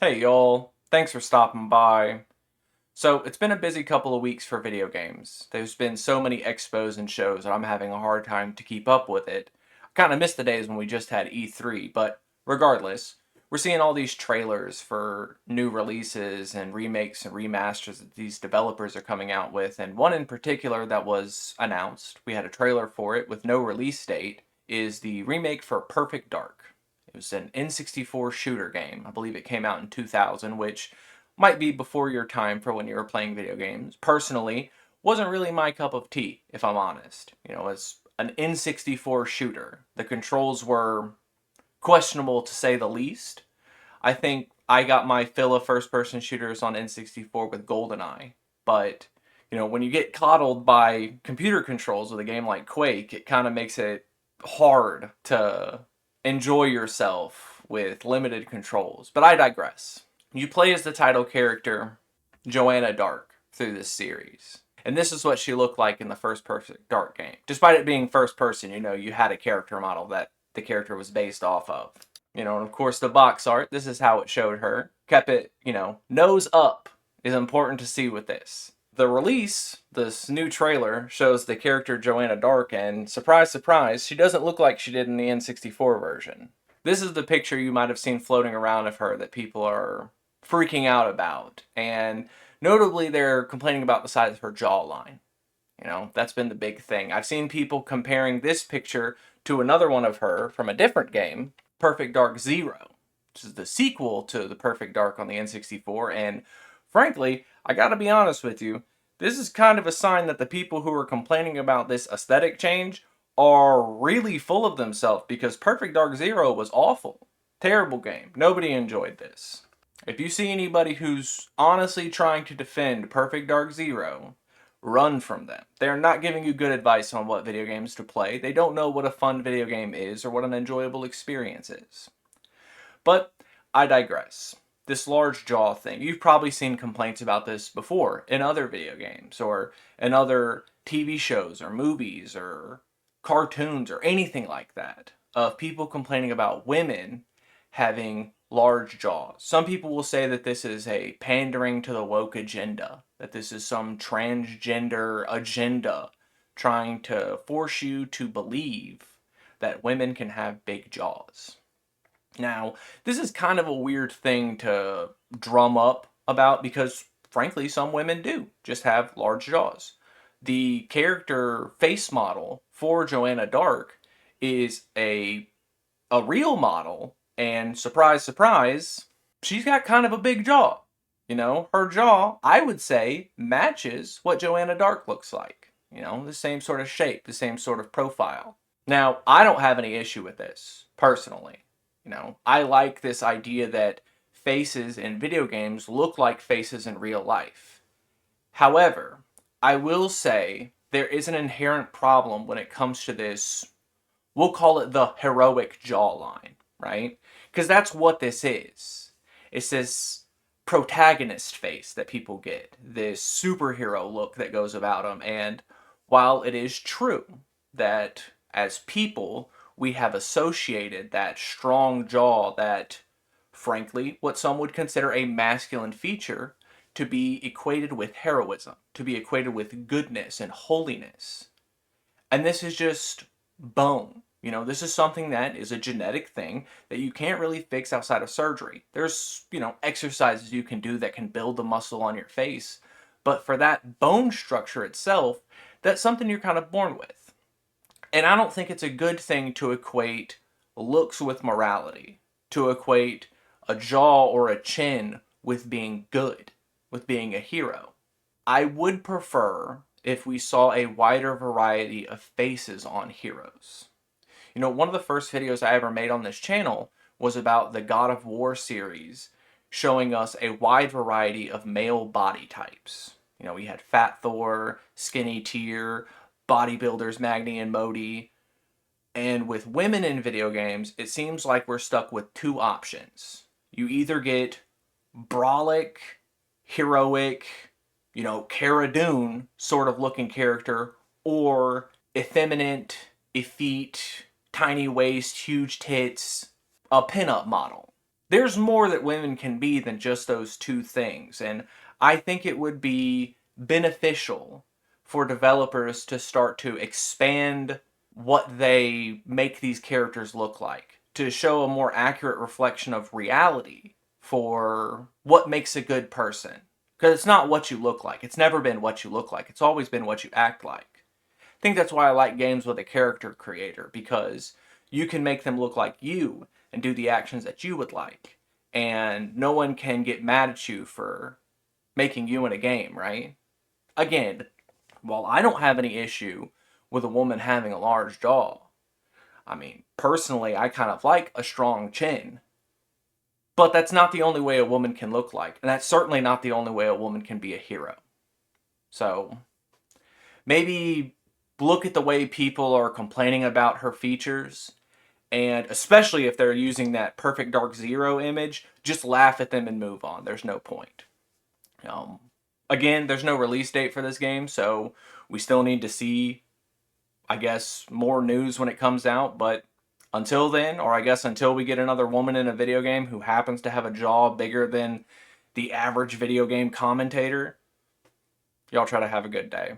Hey y'all, thanks for stopping by. So, it's been a busy couple of weeks for video games. There's been so many expos and shows that I'm having a hard time to keep up with it. I kind of missed the days when we just had E3, but regardless, we're seeing all these trailers for new releases and remakes and remasters that these developers are coming out with, and one in particular that was announced, we had a trailer for it with no release date, is the remake for Perfect Dark. It was an N64 shooter game. I believe it came out in 2000, which might be before your time for when you were playing video games. Personally, wasn't really my cup of tea, if I'm honest. As an N64 shooter, the controls were questionable to say the least. I think I got my fill of first person shooters on N64 with GoldenEye, but when you get coddled by computer controls with a game like Quake, it kind of makes it hard to enjoy yourself with limited controls. But I digress. You play as the title character, Joanna Dark, through this series. And this is what she looked like in the first Perfect Dark game. Despite it being first person, you had a character model that the character was based off of. And of course the box art, this is how it showed her. Kept it, nose up is important to see with this. The release, this new trailer, shows the character Joanna Dark, and surprise, surprise, she doesn't look like she did in the N64 version. This is the picture you might have seen floating around of her that people are freaking out about. And notably, they're complaining about the size of her jawline. That's been the big thing. I've seen people comparing this picture to another one of her from a different game, Perfect Dark Zero, which is the sequel to the Perfect Dark on the N64. And frankly, I gotta be honest with you, this is kind of a sign that the people who are complaining about this aesthetic change are really full of themselves, because Perfect Dark Zero was awful. Terrible game. Nobody enjoyed this. If you see anybody who's honestly trying to defend Perfect Dark Zero, run from them. They're not giving you good advice on what video games to play. They don't know what a fun video game is or what an enjoyable experience is. But I digress. This large jaw thing, you've probably seen complaints about this before in other video games or in other TV shows or movies or cartoons or anything like that, of people complaining about women having large jaws. Some people will say that this is a pandering to the woke agenda, that this is some transgender agenda trying to force you to believe that women can have big jaws. Now, this is kind of a weird thing to drum up about because, frankly, some women do just have large jaws. The character face model for Joanna Dark is a real model, and surprise, surprise, she's got kind of a big jaw. Her jaw, I would say, matches what Joanna Dark looks like. The same sort of shape, the same sort of profile. Now, I don't have any issue with this, personally. I like this idea that faces in video games look like faces in real life. However, I will say there is an inherent problem when it comes to this. We'll call it the heroic jawline, right? Because that's what this is. It's this protagonist face that people get, this superhero look that goes about them. And while it is true that as people, we have associated that strong jaw, that, frankly, what some would consider a masculine feature, to be equated with heroism, to be equated with goodness and holiness. And this is just bone. This is something that is a genetic thing that you can't really fix outside of surgery. There's, exercises you can do that can build the muscle on your face. But for that bone structure itself, that's something you're kind of born with. And I don't think it's a good thing to equate looks with morality, to equate a jaw or a chin with being good, with being a hero. I would prefer if we saw a wider variety of faces on heroes. One of the first videos I ever made on this channel was about the God of War series, showing us a wide variety of male body types. We had Fat Thor, Skinny Tyr, bodybuilders Magni and Modi. And with women in video games, it seems like we're stuck with two options. You either get brolic, heroic, Cara Dune sort of looking character, or effeminate, effete, tiny waist, huge tits, a pinup model. there's more that women can be than just those two things. And I think it would be beneficial for developers to start to expand what they make these characters look like, to show a more accurate reflection of reality for what makes a good person. Because it's not what you look like. It's never been what you look like. It's always been what you act like. I think that's why I like games with a character creator, because you can make them look like you and do the actions that you would like. And no one can get mad at you for making you in a game, right? Again, while I don't have any issue with a woman having a large jaw, I mean, personally, I kind of like a strong chin. But that's not the only way a woman can look like. And that's certainly not the only way a woman can be a hero. So, maybe look at the way people are complaining about her features, and especially if they're using that Perfect Dark Zero image, just laugh at them and move on. There's no point. Um, Again, there's no release date for this game, so we still need to see, I guess, more news when it comes out. But until then, or I guess until we get another woman in a video game who happens to have a jaw bigger than the average video game commentator, y'all try to have a good day.